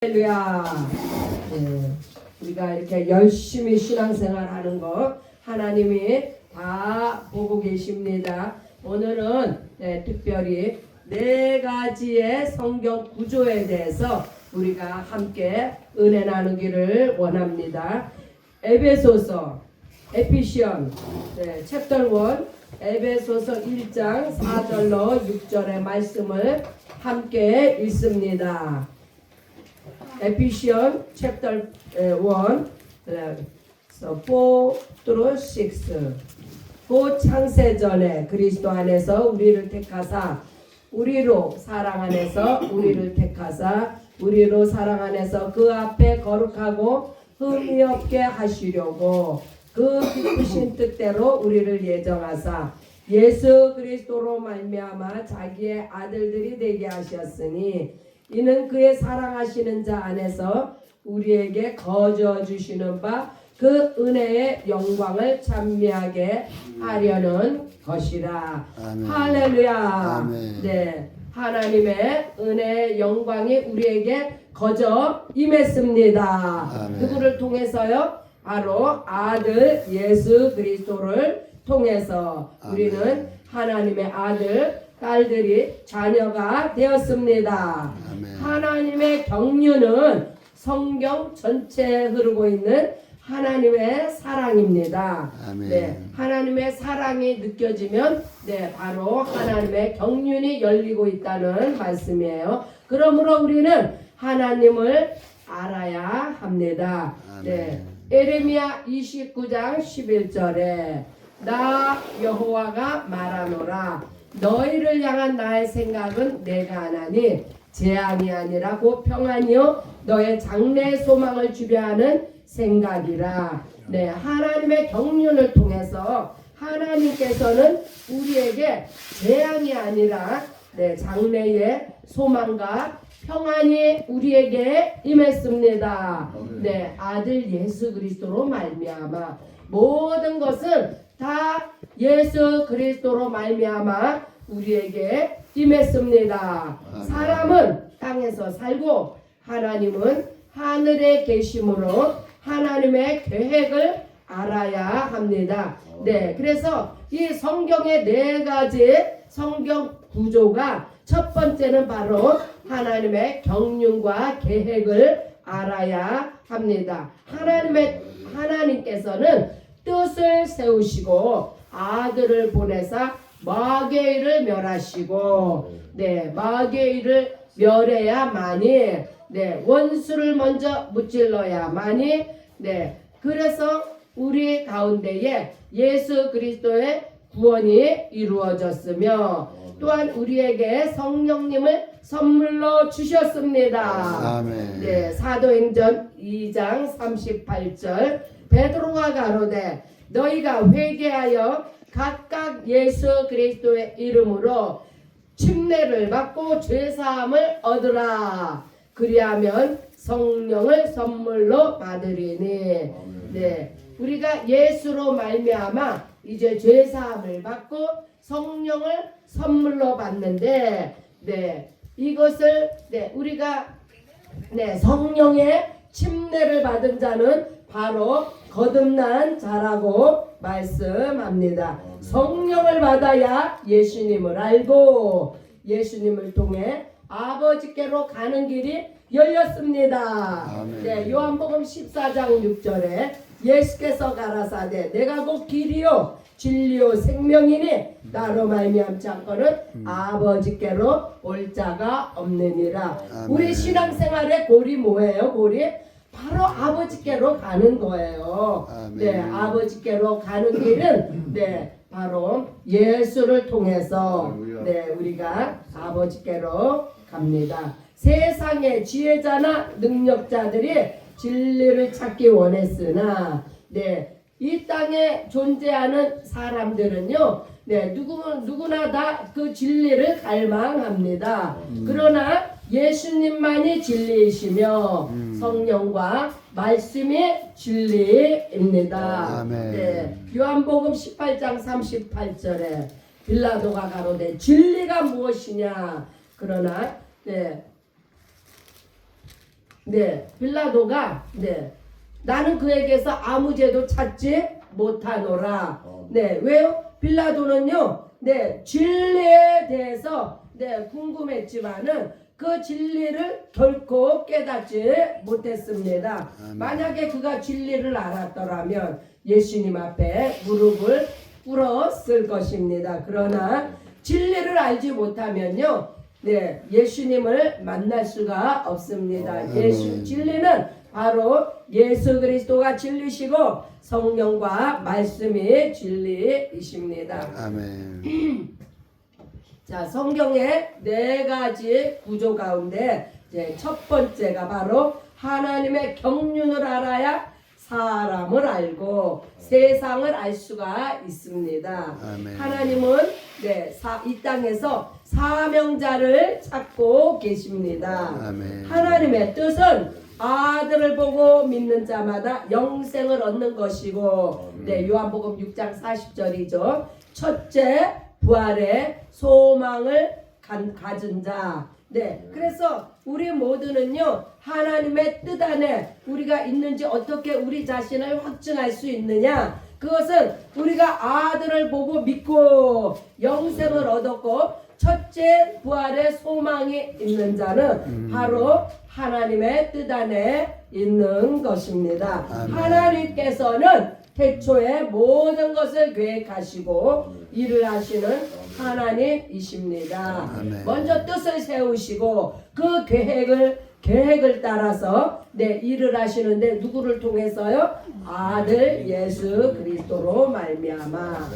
할렐루야. 우리가 이렇게 열심히 신앙생활하는 거 하나님이 다 보고 계십니다. 오늘은 특별히 4가지의 성경 구조에 대해서 우리가 함께 은혜 나누기를 원합니다. 에베소서, 에피시언, 챕터 1, 에베소서 1장 4절로 6절의 말씀을 함께 읽습니다. Ephesians chapter 1, so 4 through 6. 곧 창세전에 그리스도 안에서 우리를 택하사 우리로 사랑 안에서 우리를 택하사 우리로 사랑 안에서 그 앞에 거룩하고 흠이 없게 하시려고 그 기쁘신 뜻대로 우리를 예정하사 예수 그리스도로 말미암아 자기의 아들들이 되게 하셨으니 이는 그의 사랑하시는 자 안에서 우리에게 거저 주시는 바 그 은혜의 영광을 찬미하게 하려는 것이라. 아멘. 할렐루야. 아멘. 네, 하나님의 은혜의 영광이 우리에게 거저 임했습니다. 아멘. 누구를 통해서요? 바로 아들 예수 그리스도를 통해서 우리는 하나님의 아들 딸들이 자녀가 되었습니다. 아멘. 하나님의 경륜은 성경 전체에 흐르고 있는 하나님의 사랑입니다. 아멘. 네, 하나님의 사랑이 느껴지면 바로 하나님의 경륜이 열리고 있다는 말씀이에요. 그러므로 우리는 하나님을 알아야 합니다. 네, 에레미야 29장 11절에 나 여호와가 말하노라 너희를 향한 나의 생각은 내가 아나니 재앙이 아니라 곧 평안이요 너의 장래의 소망을 주려 하는 생각이라. 네, 하나님의 경륜을 통해서 하나님께서는 우리에게 재앙이 아니라 장래의 소망과 평안이 우리에게 임했습니다. 네, 아들 예수 그리스도로 말미암아 모든 것은 다 예수 그리스도로 말미암아 우리에게 임했습니다. 사람은 땅에서 살고 하나님은 하늘에 계심으로 하나님의 계획을 알아야 합니다. 네, 그래서 이 성경의 4가지 성경 구조가 첫 번째는 바로 하나님의 경륜과 계획을 알아야 합니다. 하나님께서는 뜻을 세우시고 아들을 보내사 마귀를 멸하시고 마귀를 멸해야만이 원수를 먼저 무찔러야만이 그래서 우리 가운데에 예수 그리스도의 구원이 이루어졌으며 또한 우리에게 성령님을 선물로 주셨습니다. 아멘. 사도행전 2장 38절 베드로가 가로되 너희가 회개하여 각각 예수 그리스도의 이름으로 침례를 받고 죄사함을 얻으라. 그리하면 성령을 선물로 받으리니. 우리가 예수로 말미암아 이제 죄사함을 받고 성령을 선물로 받는데 이것을 우리가 성령의 침례를 받은 자는 바로 거듭난 자라고 말씀합니다. 성령을 받아야 예수님을 알고 예수님을 통해 아버지께로 가는 길이 열렸습니다. 요한복음 14장 6절에 예수께서 가라사대 내가 곧 길이요 진리요 생명이니 나로 말미암지 않고는 아버지께로 올 자가 없느니라. 우리 신앙생활의 골이 뭐예요? 골이 바로 아버지께로 가는 거예요. 아버지께로 가는 길은 바로 예수를 통해서 우리가 아버지께로 갑니다. 세상의 지혜자나 능력자들이 진리를 찾기 원했으나 이 땅에 존재하는 사람들은요 누구나 다 그 진리를 갈망합니다. 그러나 예수님만이 진리이시며 성령과 말씀이 진리입니다. 요한복음 18장 38절에 빌라도가 가로되 진리가 무엇이냐 그러나 네, 빌라도가 네, 나는 그에게서 아무 죄도 찾지 못하노라. 네, 왜요? 빌라도는요, 네, 진리에 대해서 네, 궁금했지만은 그 진리를 결코 깨닫지 못했습니다. 만약에 그가 진리를 알았더라면 예수님 앞에 무릎을 꿇었을 것입니다. 그러나 진리를 알지 못하면요, 네, 예수님을 만날 수가 없습니다. 진리는 바로 예수 그리스도가 진리시고 성령과 말씀이 진리이십니다. 아멘. 자, 성경의 네 가지 구조 가운데 이제 첫 번째가 바로 하나님의 경륜을 알아야 사람을 알고 세상을 알 수가 있습니다. 아멘. 하나님은 네, 이 땅에서 사명자를 찾고 계십니다. 아멘. 하나님의 뜻은 아들을 보고 믿는 자마다 영생을 얻는 것이고, 네, 요한복음 6장 40절이죠. 첫째, 부활의 소망을 가진 자. 네, 그래서 우리 모두는요, 하나님의 뜻 안에 우리가 있는지 어떻게 우리 자신을 확증할 수 있느냐? 그것은 우리가 아들을 보고 믿고 영생을 얻었고, 첫째 부활의 소망이 있는 자는 바로 하나님의 뜻 안에 있는 것입니다. 아멘. 하나님께서는 태초에 모든 것을 계획하시고 일을 하시는 하나님이십니다. 아멘. 먼저 뜻을 세우시고 그 계획을 따라서 네, 일을 하시는데 누구를 통해서요? 아들 예수 그리스도로 말미암아.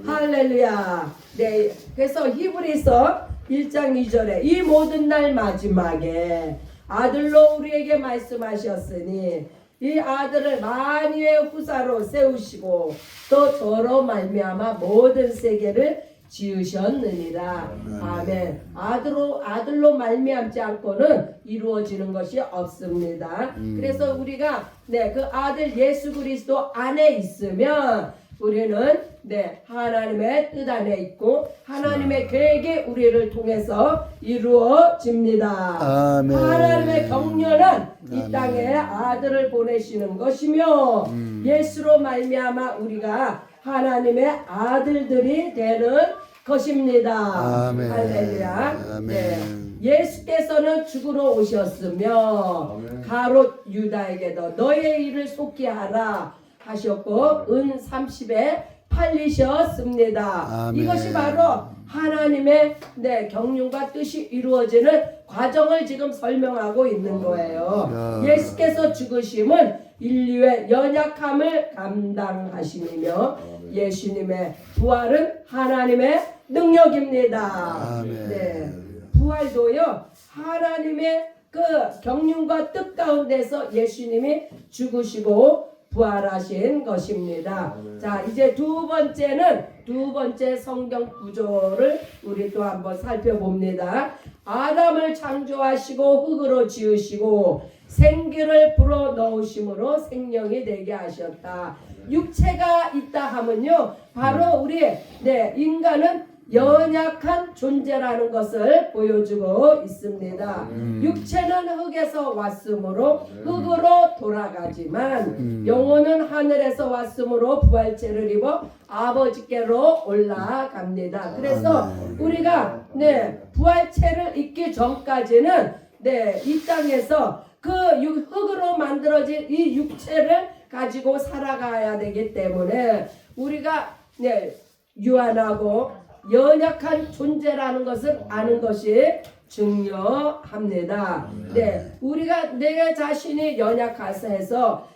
할렐루야. 네, 그래서 히브리서 1장 2절에 이 모든 날 마지막에 아들로 우리에게 말씀하셨으니 이 아들을 만유의 후사로 세우시고 또 저로 말미암아 모든 세계를 지으셨느니라. 아멘. 아들로 말미암지 않고는 이루어지는 것이 없습니다. 그래서 우리가 네, 그 아들 예수 그리스도 안에 있으면 우리는 네, 하나님의 뜻 안에 있고 하나님의 계획이 우리를 통해서 이루어집니다. 아멘. 하나님의 경륜은 이 땅에 아들을 보내시는 것이며 예수로 말미암아 우리가 하나님의 아들들이 되는 것입니다. 아멘. 할렐루야. 아멘. 네. 예수께서는 죽으러 오셨으며 가롯 유다에게도 너의 일을 속히 하라 하셨고 은 30에 팔리셨습니다. 아멘. 이것이 바로 하나님의 네, 경륜과 뜻이 이루어지는 과정을 지금 설명하고 있는 거예요. 예수께서 죽으심은 인류의 연약함을 감당하심이며 예수님의 부활은 하나님의 능력입니다. 아멘. 네, 부활도요 하나님의 그 경륜과 뜻 가운데서 예수님이 죽으시고 부활하신 것입니다. 자, 이제 두 번째 성경 구조를 우리 또 한번 살펴봅니다. 아담을 창조하시고 흙으로 지으시고 생기를 불어 넣으심으로 생명이 되게 하셨다. 육체가 있다 하면요, 바로 우리 네, 인간은 연약한 존재라는 것을 보여주고 있습니다. 육체는 흙에서 왔으므로 흙으로 돌아가지만 영혼은 하늘에서 왔으므로 부활체를 입어 아버지께로 올라갑니다. 그래서 우리가 네, 부활체를 입기 전까지는 네, 이 땅에서 그 흙으로 만들어진 이 육체를 가지고 살아가야 되기 때문에 우리가 네, 유한하고 연약한 존재라는 것을 아는 것이 중요합니다. 네, 우리가 내 자신이 연약해서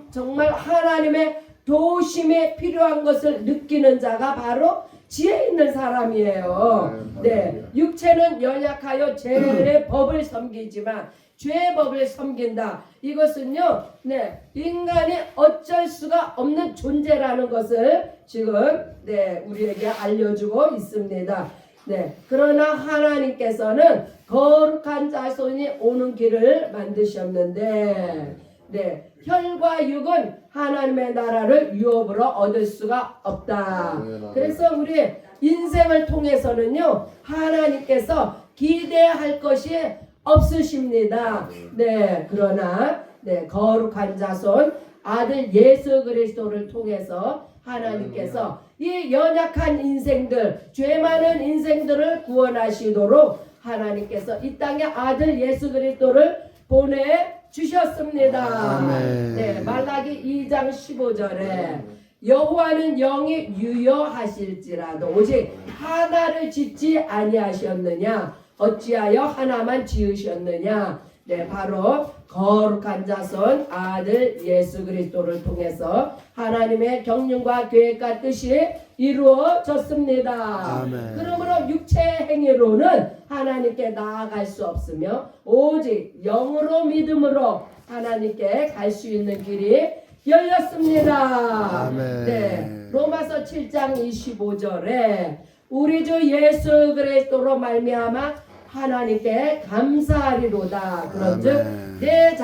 정말 하나님의 도우심이 필요한 것을 느끼는 자가 바로 지혜 있는 사람이에요. 네, 육체는 연약하여 죄의 법을 섬기지만 죄의 법을 섬긴다. 이것은요, 네, 인간이 어쩔 수가 없는 존재라는 것을 지금 네, 우리에게 알려주고 있습니다. 네, 그러나 하나님께서는 거룩한 자손이 오는 길을 만드셨는데, 네, 혈과 육은 하나님의 나라를 유업으로 얻을 수가 없다. 그래서 우리 인생을 통해서는요, 하나님께서 기대할 것이 없으십니다. 네, 그러나 네, 거룩한 자손 아들 예수 그리스도를 통해서 하나님께서 이 연약한 인생들, 죄 많은 인생들을 구원하시도록 하나님께서 이 땅에 아들 예수 그리스도를 보내주셨습니다. 아멘. 네, 말라기 2장 15절에 여호와는 영이 유여하실지라도 오직 하나를 짓지 아니하셨느냐 어찌하여 하나만 지으셨느냐. 네, 바로 거룩한 자손 아들 예수 그리스도를 통해서 하나님의 경륜과 계획과 뜻이 이루어졌습니다. 아멘. 그러므로 육체 행위로는 하나님께 나아갈 수 없으며 오직 영으로 믿음으로 하나님께 갈 수 있는 길이 열렸습니다. 아멘. 네, 로마서 7장 25절에 우리 주 예수 그리스도로 말미암아 하나님께 감사하리로다. 그런즉 아멘. 내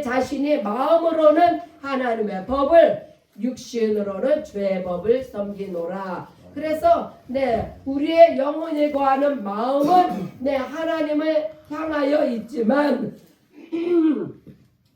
자신이 마음으로는 하나님의 법을 육신으로는 죄의 법을 섬기노라. 그래서 네, 우리의 영혼이 거하는 마음은 네, 하나님을 향하여 있지만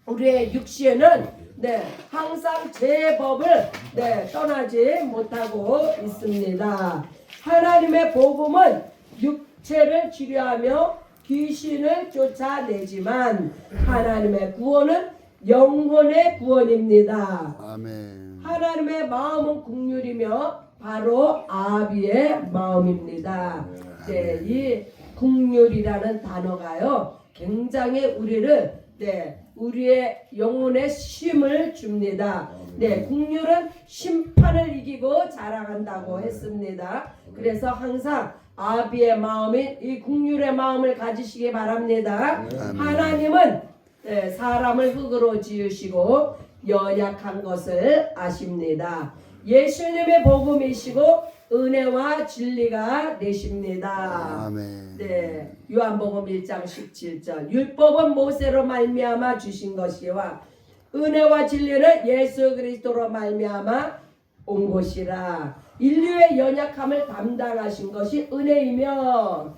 우리의 육신은 네, 항상 죄의 법을 네, 떠나지 못하고 있습니다. 하나님의 복음은 육체를 치료하며 귀신을 쫓아내지만 하나님의 구원은 영혼의 구원입니다. 아멘. 하나님의 마음은 국률이며 바로 아비의 마음입니다. 네, 이 국률이라는 단어가요 굉장히 우리를 네, 우리의 영혼에 쉼을 줍니다. 네, 국률은 심판을 이기고 자랑한다고 했습니다. 그래서 항상 아비의 마음인 이 국률의 마음을 가지시기 바랍니다. 하나님은 네, 사람을 흙으로 지으시고 연약한 것을 아십니다. 예수님의 복음이시고 은혜와 진리가 되십니다. 아멘. 네, 요한복음 1장 17절 율법은 모세로 말미암아 주신 것이와 은혜와 진리는 예수 그리스도로 말미암아 온 것이라. 인류의 연약함을 담당하신 것이 은혜이며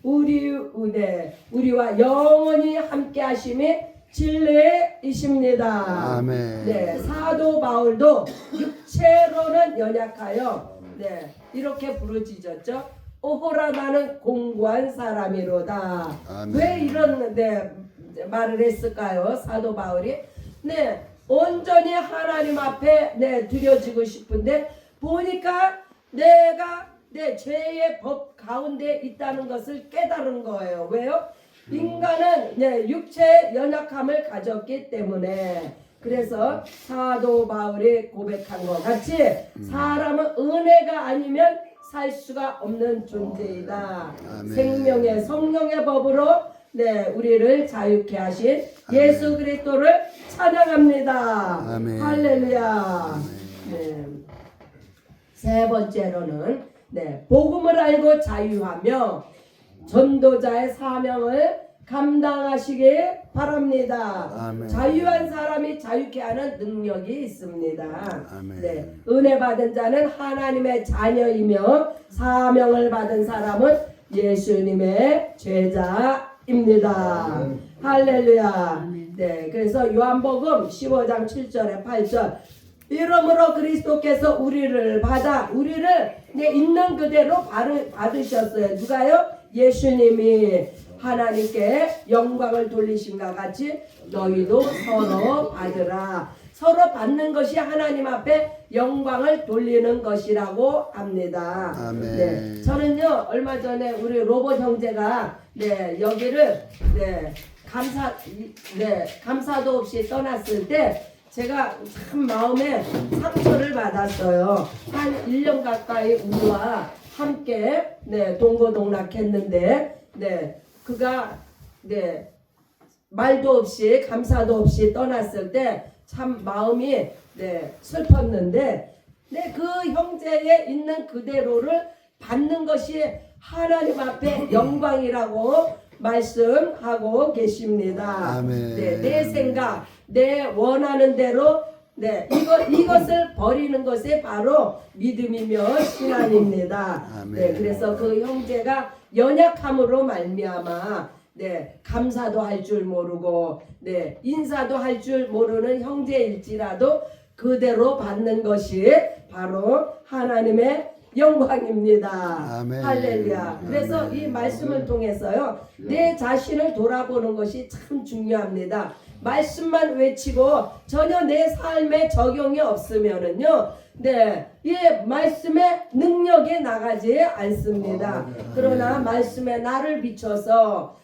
우리와 영원히 함께 하심이 진리이십니다. 아멘. 네, 사도 바울도 육체로는 연약하여 네, 이렇게 부르짖었죠. 오호라 나는 공고한 사람이로다. 아멘. 왜 이런 네, 말을 했을까요? 사도 바울이 네, 온전히 하나님 앞에 네, 드려지고 싶은데 보니까 내가 내 죄의 법 가운데 있다는 것을 깨달은 거예요. 왜요? 인간은 네, 육체의 연약함을 가졌기 때문에. 그래서 사도 바울이 고백한 것 같이 사람은 은혜가 아니면 살 수가 없는 존재이다. 아멘. 생명의 성령의 법으로 네, 우리를 자유케 하신 예수 그리스도를 찬양합니다. 아멘. 할렐루야. 네. 세 번째로는 네, 복음을 알고 자유하며 전도자의 사명을 감당하시기 바랍니다. 아멘. 자유한 사람이 자유케 하는 능력이 있습니다. 아멘. 네, 은혜 받은 자는 하나님의 자녀이며 사명을 받은 사람은 예수님의 제자입니다. 할렐루야. 네, 그래서 요한복음 15장 7절에 8절 이러므로 그리스도께서 우리를 네, 있는 그대로 받으셨어요. 누가요? 예수님이 하나님께 영광을 돌리심과 같이 너희도 서로 받으라. 서로 받는 것이 하나님 앞에 영광을 돌리는 것이라고 합니다. 아멘. 네, 저는요 얼마 전에 우리 로봇 형제가 네, 여기를 네, 감사도 없이 떠났을 때 제가 참 마음에 상처를 받았어요. 한 1년 가까이 우리와 함께 네, 동고동락했는데 네, 그가 네, 말도 없이 감사도 없이 떠났을 때 참 마음이 네, 슬펐는데 네, 그 형제의 있는 그대로를 받는 것이 하나님 앞에 영광이라고 말씀하고 계십니다. 아멘. 네, 내 생각, 내 원하는 대로 네, 이것을 버리는 것이 바로 믿음이며 신앙입니다. 아멘. 네, 그래서 그 형제가 연약함으로 말미암아 감사도 할 줄 모르고 인사도 할 줄 모르는 형제일지라도 그대로 받는 것이 바로 하나님의 영광입니다. 아멘. 할렐루야. 그래서 아멘. 이 말씀을 통해서요, 내 자신을 돌아보는 것이 참 중요합니다. 말씀만 외치고 전혀 내 삶에 적용이 없으면은요, 이 말씀의 능력이 나가지 않습니다. 그러나 말씀에 나를 비춰서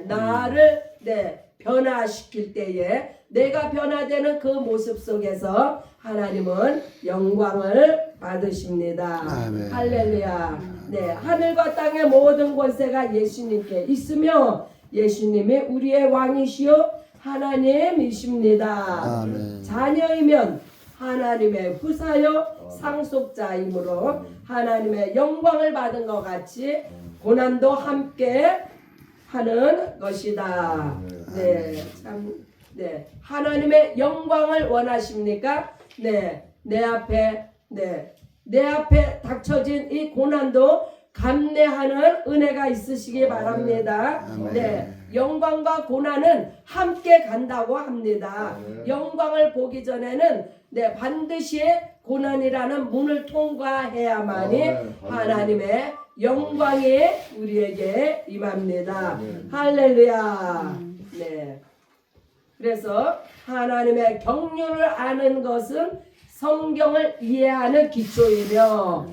나를 변화시킬 때에 내가 변화되는 그 모습 속에서 하나님은 영광을 받으십니다. 아멘. 할렐루야. 하늘과 땅의 모든 권세가 예수님께 있으며 예수님이 우리의 왕이시요 하나님이십니다. 아멘. 자녀이면 하나님의 후사요 상속자이므로 하나님의 영광을 받은 것 같이 고난도 함께 하는 것이다. 하나님의 영광을 원하십니까? 내 앞에 닥쳐진 이 고난도 감내하는 은혜가 있으시기 바랍니다. 영광과 고난은 함께 간다고 합니다. 영광을 보기 전에는 반드시 고난이라는 문을 통과해야만이 하나님의 영광이 우리에게 임합니다. 할렐루야. 그래서 하나님의 경륜을 아는 것은 성경을 이해하는 기초이며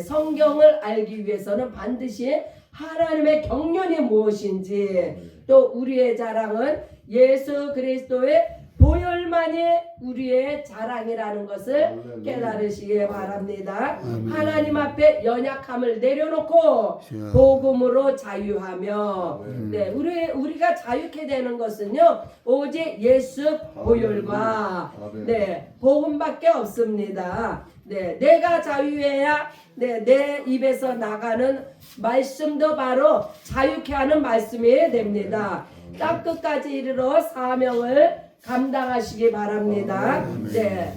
성경을 알기 위해서는 반드시 하나님의 경륜이 무엇인지 또 우리의 자랑은 예수 그리스도의 보혈만이 우리의 자랑이라는 것을 깨달으시기 바랍니다. 하나님 앞에 연약함을 내려놓고 복음으로 자유하며 우리가 자유케 되는 것은요 오직 예수 보혈과 복음밖에 없습니다. 내가 자유해야 내 입에서 나가는 말씀도 바로 자유케 하는 말씀이 됩니다. 땅 끝까지 이르러 사명을 감당하시기 바랍니다.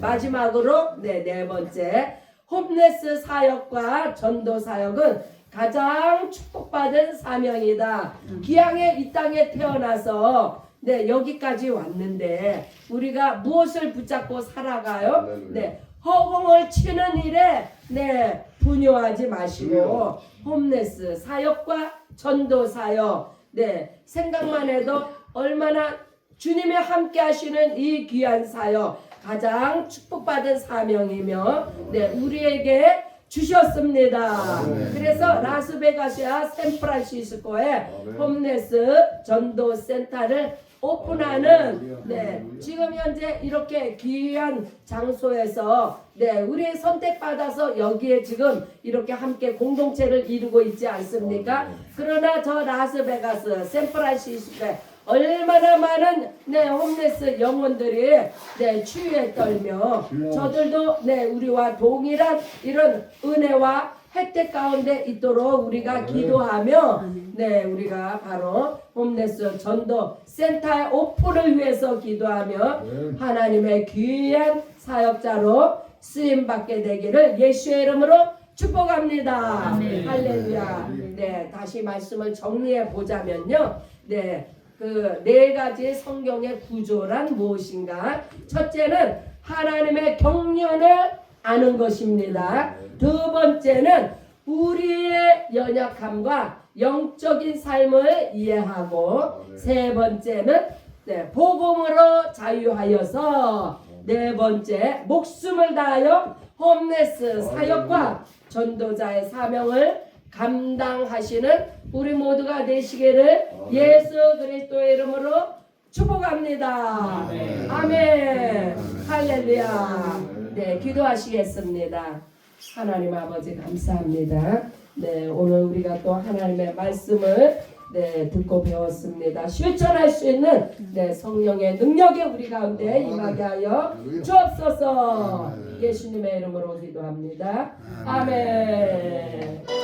마지막으로 네 번째 홈레스 사역과 전도 사역은 가장 축복받은 사명이다. 기왕에 이 땅에 태어나서 여기까지 왔는데 우리가 무엇을 붙잡고 살아가요? 허공을 치는 일에 분요하지 마시고 홈레스 사역과 전도 사역 생각만 해도 얼마나 주님이 함께 하시는 이 귀한 사역 가장 축복받은 사명이며 우리에게 주셨습니다. 그래서 라스베가스와 샌프란시스코에 홈레스 전도 센터를 오픈하는 지금 현재 이렇게 귀한 장소에서 우리 선택받아서 여기에 지금 이렇게 함께 공동체를 이루고 있지 않습니까? 그러나 저 라스베가스 샌프란시스코에 얼마나 많은 홈레스 영혼들이 추위에 떨며 저들도 우리와 동일한 이런 은혜와 혜택 가운데 있도록 우리가 기도하며 우리가 바로 홈레스 전도 센터의 오픈을 위해서 기도하며 하나님의 귀한 사역자로 쓰임받게 되기를 예수의 이름으로 축복합니다. 아멘. 할렐루야. 다시 말씀을 정리해 보자면요. 그 네 가지 성경의 구조란 무엇인가? 첫째는 하나님의 경륜을 아는 것입니다. 두 번째는 우리의 연약함과 영적인 삶을 이해하고 세 번째는 복음으로 자유하여서 네 번째 목숨을 다하여 홈레스 사역과 전도자의 사명을 감당하시는 우리 모두가 되시기를 예수 그리스도의 이름으로 축복합니다. 아멘. 할렐루야. 기도하시겠습니다. 하나님 아버지 감사합니다. 오늘 우리가 또 하나님의 말씀을 듣고 배웠습니다. 실천할 수 있는 성령의 능력이 우리 가운데 임하게 하여 주옵소서. 예수님의 이름으로 기도합니다. 아멘.